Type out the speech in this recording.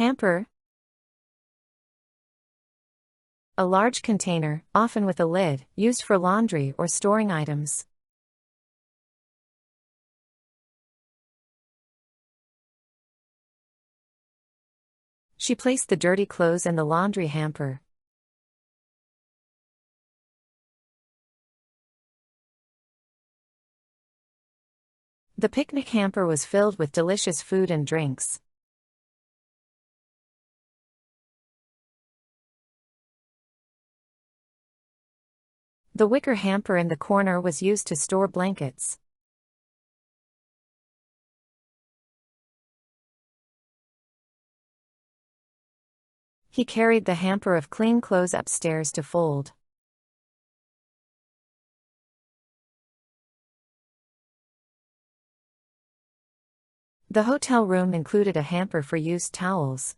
Hamper. A large container, often with a lid, used for laundry or storing items. She placed the dirty clothes in the laundry hamper. The picnic hamper was filled with delicious food and drinks. The wicker hamper in the corner was used to store blankets. He carried the hamper of clean clothes upstairs to fold. The hotel room included a hamper for used towels.